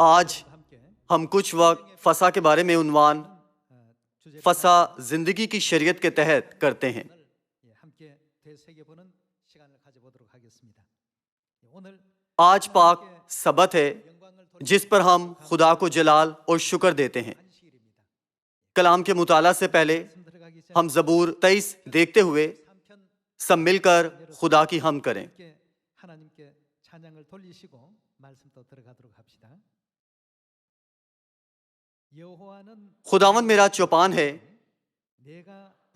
آج ہم کچھ وقت فسا کے بارے میں عنوان فسا زندگی کی شریعت کے تحت کرتے ہیں۔ آج پاک سبت ہے جس پر ہم خدا کو جلال اور شکر دیتے ہیں۔ کلام کے مطالعہ سے پہلے ہم زبور 23 دیکھتے ہوئے سب مل کر خدا کی حمد کریں۔ خداوند میرا چوپان ہے،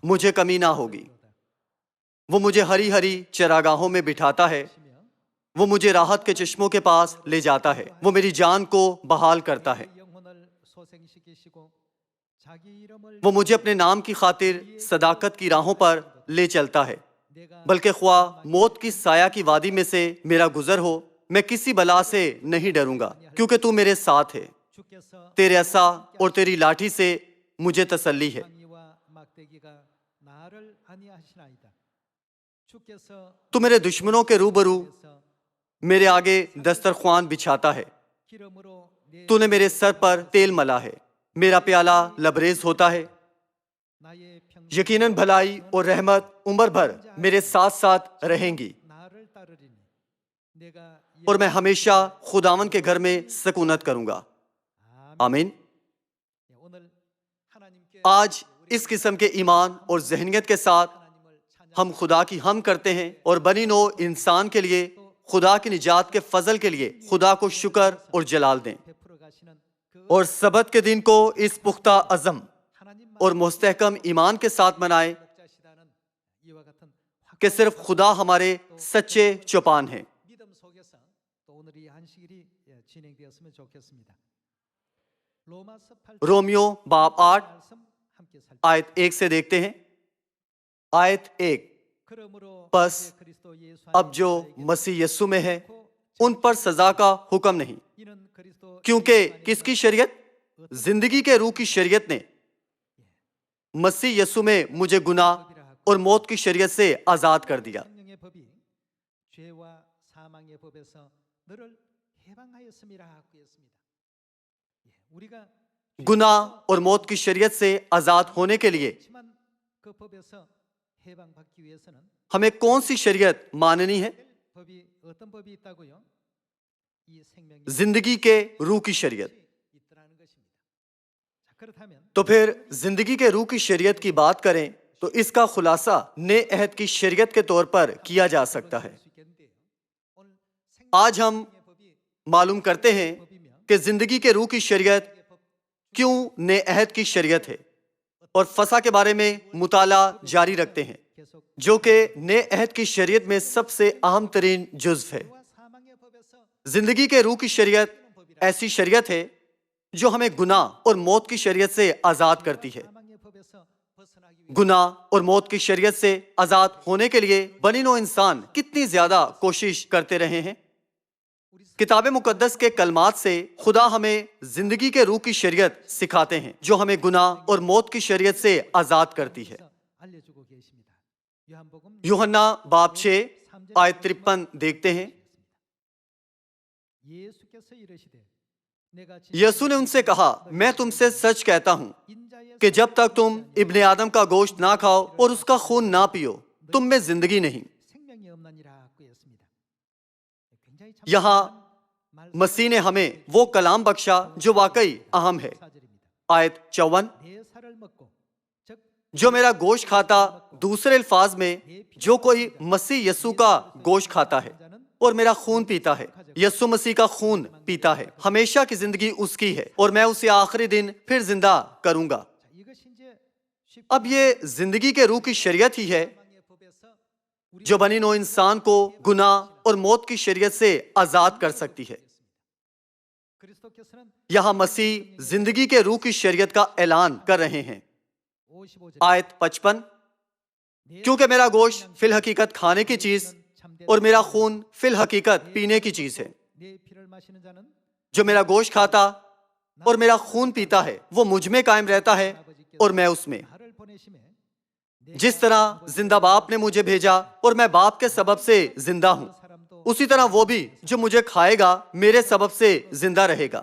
مجھے کمی نہ ہوگی۔ وہ مجھے ہری ہری چراگاہوں میں بٹھاتا ہے، وہ مجھے راحت کے چشموں کے پاس لے جاتا ہے، وہ میری جان کو بحال کرتا ہے، وہ مجھے اپنے نام کی خاطر صداقت کی راہوں پر لے چلتا ہے۔ بلکہ خواہ موت کی سایہ کی وادی میں سے میرا گزر ہو، میں کسی بلا سے نہیں ڈروں گا، کیونکہ تو میرے ساتھ ہے۔ تیرے عصا اور تیری لاٹھی سے مجھے تسلی ہے۔ تو میرے دشمنوں کے روبرو میرے آگے دسترخوان بچھاتا ہے۔ تو نے میرے سر پر تیل ملا ہے، میرا پیالہ لبریز ہوتا ہے۔ یقیناً بھلائی اور رحمت عمر بھر میرے ساتھ ساتھ رہیں گی، اور میں ہمیشہ خداوند کے گھر میں سکونت کروں گا۔ آمین۔ آج اس قسم کے ایمان اور ذہنیت کے ساتھ ہم خدا کی حمد کرتے ہیں اور بنی نوع انسان کے لیے خدا کی نجات کے فضل کے لیے خدا کو شکر اور جلال دیں، اور سبت کے دن کو اس پختہ عزم اور مستحکم ایمان کے ساتھ منائیں کہ صرف خدا ہمارے سچے چوپان ہیں۔ رومیو باب 8 آیت 1 سے دیکھتے ہیں۔ آیت 1، پس اب جو مسیح یسوع میں ہے ان پر سزا کا حکم نہیں، کیونکہ کس کی شریعت؟ زندگی کے روح کی شریعت نے مسیح یسوع میں مجھے گناہ اور موت کی شریعت سے آزاد کر دیا۔ گناہ اور موت کی شریعت سے آزاد ہونے کے لیے ہمیں کون سی شریعت ماننی ہے؟ زندگی کے روح کی شریعت۔ تو پھر زندگی کے روح کی شریعت کی بات کریں تو اس کا خلاصہ نئے عہد کی شریعت کے طور پر کیا جا سکتا ہے۔ آج ہم معلوم کرتے ہیں کہ زندگی کے روح کی شریعت کیوں نئے عہد کی شریعت ہے، اور فسا کے بارے میں مطالعہ جاری رکھتے ہیں جو کہ نئے عہد کی شریعت میں سب سے اہم ترین جزو ہے۔ زندگی کے روح کی شریعت ایسی شریعت ہے جو ہمیں گناہ اور موت کی شریعت سے آزاد کرتی ہے۔ گناہ اور موت کی شریعت سے آزاد ہونے کے لیے بنی نوع انسان کتنی زیادہ کوشش کرتے رہے ہیں۔ کتاب مقدس کے کلمات سے خدا ہمیں زندگی کے روح کی شریعت سکھاتے ہیں جو ہمیں گناہ اور موت کی شریعت سے آزاد کرتی ہے۔ یوحنا باب 6 آیت 53 دیکھتے ہیں۔ یسوع نے ان سے کہا، میں تم سے سچ کہتا ہوں کہ جب تک تم ابن آدم کا گوشت نہ کھاؤ اور اس کا خون نہ پیو، تم میں زندگی نہیں۔ یہاں مسیح نے ہمیں وہ کلام بخشا جو واقعی اہم ہے۔ آیت 54، جو میرا گوشت کھاتا، دوسرے الفاظ میں جو کوئی مسیح یسوع کا گوشت کھاتا ہے اور میرا خون پیتا ہے، یسوع مسیح کا خون پیتا ہے، ہمیشہ کی زندگی اس کی ہے، اور میں اسے آخری دن پھر زندہ کروں گا۔ اب یہ زندگی کے روح کی شریعت ہی ہے جو بنی نوع انسان کو گناہ اور موت کی شریعت سے آزاد کر سکتی ہے۔ یہاں مسیح زندگی کے روح کی شریعت کا اعلان کر رہے ہیں۔ آیت 55، کیونکہ میرا گوشت فی الحقیقت کھانے کی چیز اور میرا خون فی الحقیقت پینے کی چیز ہے۔ جو میرا گوشت کھاتا اور میرا خون پیتا ہے وہ مجھ میں قائم رہتا ہے اور میں اس میں۔ جس طرح زندہ باپ نے مجھے بھیجا اور میں باپ کے سبب سے زندہ ہوں، اسی طرح وہ بھی جو مجھے کھائے گا میرے سبب سے زندہ رہے گا۔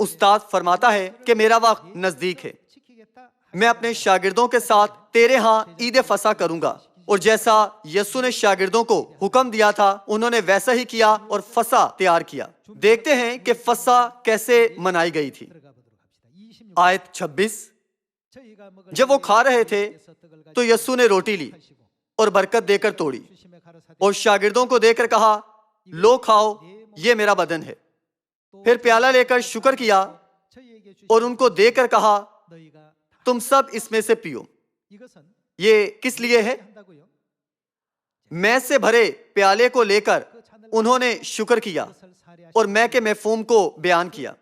استاد فرماتا ہے کہ میرا وقت نزدیک ہے، میں اپنے شاگردوں کے ساتھ تیرے ہاں عید فصح کروں گا، اور جیسا یسوع نے شاگردوں کو حکم دیا تھا انہوں نے ویسا ہی کیا اور فصح تیار کیا۔ دیکھتے ہیں کہ فصح کیسے منائی گئی تھی۔ آیت 26، جب وہ کھا رہے تھے تو یسوع نے روٹی لی اور برکت دے کر توڑی اور شاگردوں کو دے کر کہا، لو کھاؤ، یہ میرا بدن ہے۔ پھر پیالہ لے کر شکر کیا اور ان کو دے کر کہا، تم سب اس میں سے پیو، یہ کس لیے ہے؟ میں سے بھرے پیالے کو لے کر انہوں نے شکر کیا اور میں کے مفہوم کو بیان کیا،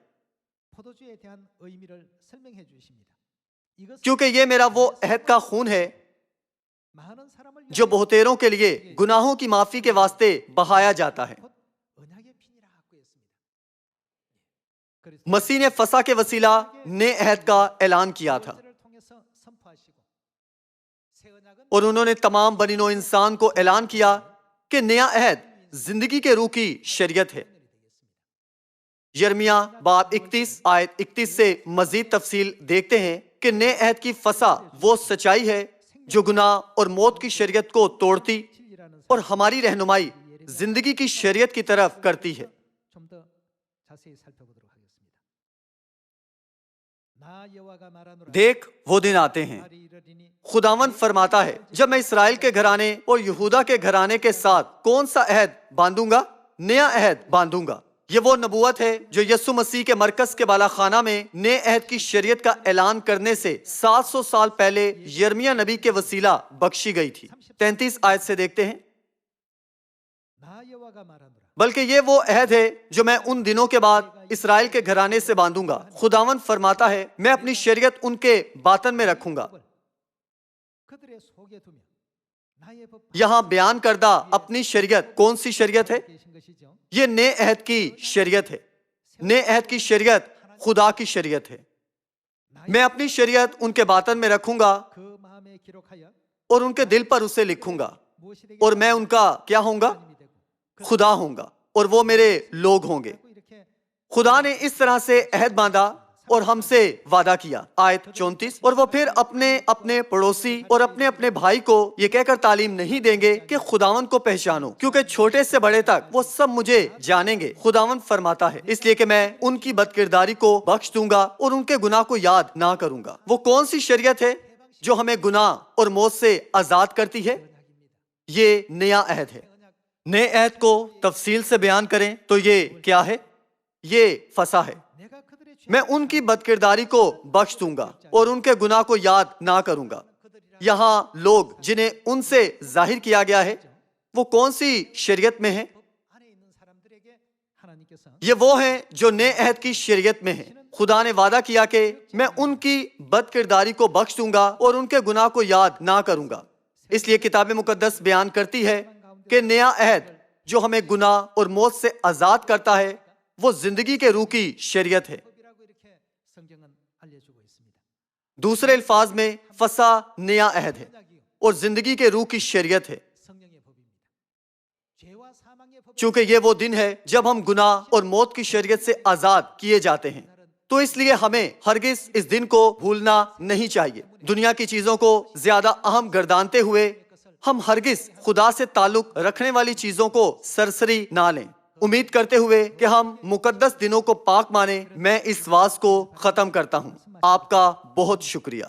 کیونکہ یہ میرا وہ عہد کا خون ہے جو بہتیروں کے لیے گناہوں کی معافی کے واسطے بہایا جاتا ہے۔ مسیح نے فصح کے وسیلہ نئے عہد کا اعلان کیا تھا، اور انہوں نے تمام بنی نوع انسان کو اعلان کیا کہ نیا عہد زندگی کے روح کی شریعت ہے۔ یرمیہ باب 31 آیت 31 سے مزید تفصیل دیکھتے ہیں کہ نئے عہد کی فصح وہ سچائی ہے جو گناہ اور موت کی شریعت کو توڑتی اور ہماری رہنمائی زندگی کی شریعت کی طرف کرتی ہے۔ دیکھ وہ دن آتے ہیں، خداوند فرماتا ہے، جب میں اسرائیل کے گھرانے اور یہودا کے گھرانے کے ساتھ کون سا عہد باندھوں گا؟ نیا عہد باندھوں گا۔ یہ وہ نبوت ہے جو یسوع مسیح کے مرکز کے بالا خانہ میں نئے عہد کی شریعت کا اعلان کرنے سے 700 سال پہلے یرمیہ نبی کے وسیلہ بخشی گئی تھی۔ 33 آیت سے دیکھتے ہیں، بلکہ یہ وہ عہد ہے جو میں ان دنوں کے بعد اسرائیل کے گھرانے سے باندھوں گا، خداوند فرماتا ہے، میں اپنی شریعت ان کے باطن میں رکھوں گا۔ یہاں بیان کردہ اپنی شریعت کون سی شریعت ہے؟ یہ نئے عہد کی شریعت ہے۔ نئے عہد کی شریعت خدا کی شریعت ہے۔ میں اپنی شریعت ان کے باطن میں رکھوں گا اور ان کے دل پر اسے لکھوں گا، اور میں ان کا کیا ہوں گا؟ خدا ہوں گا، اور وہ میرے لوگ ہوں گے۔ خدا نے اس طرح سے عہد باندھا اور ہم سے وعدہ کیا۔ آیت 34، اور وہ پھر اپنے اپنے پڑوسی اور اپنے اپنے بھائی کو یہ کہہ کر تعلیم نہیں دیں گے کہ خداوند کو پہچانو، کیونکہ چھوٹے سے بڑے تک وہ سب مجھے جانیں گے، خداوند فرماتا ہے، اس لیے کہ میں ان کی بدکرداری کو بخش دوں گا اور ان کے گناہ کو یاد نہ کروں گا۔ وہ کون سی شریعت ہے جو ہمیں گناہ اور موت سے آزاد کرتی ہے؟ یہ نیا عہد ہے۔ نئے عہد کو تفصیل سے بیان کریں تو یہ کیا ہے؟ یہ فصح ہے۔ میں ان کی بدکرداری کو بخش دوں گا اور ان کے گناہ کو یاد نہ کروں گا۔ یہاں لوگ جنہیں ان سے ظاہر کیا گیا ہے وہ کون سی شریعت میں ہیں؟ یہ وہ ہیں جو نئے عہد کی شریعت میں ہیں۔ خدا نے وعدہ کیا کہ میں ان کی بدکرداری کو بخش دوں گا اور ان کے گناہ کو یاد نہ کروں گا۔ اس لیے کتاب مقدس بیان کرتی ہے کہ نیا عہد جو ہمیں گناہ اور موت سے آزاد کرتا ہے وہ زندگی کے روح کی شریعت ہے۔ دوسرے الفاظ میں فصح نیا عہد ہے اور زندگی کے روح کی شریعت ہے، چونکہ یہ وہ دن ہے جب ہم گناہ اور موت کی شریعت سے آزاد کیے جاتے ہیں۔ تو اس لیے ہمیں ہرگز اس دن کو بھولنا نہیں چاہیے۔ دنیا کی چیزوں کو زیادہ اہم گردانتے ہوئے ہم ہرگز خدا سے تعلق رکھنے والی چیزوں کو سرسری نہ لیں۔ امید کرتے ہوئے کہ ہم مقدس دنوں کو پاک مانیں، میں اس وعظ کو ختم کرتا ہوں۔ آپ کا بہت شکریہ۔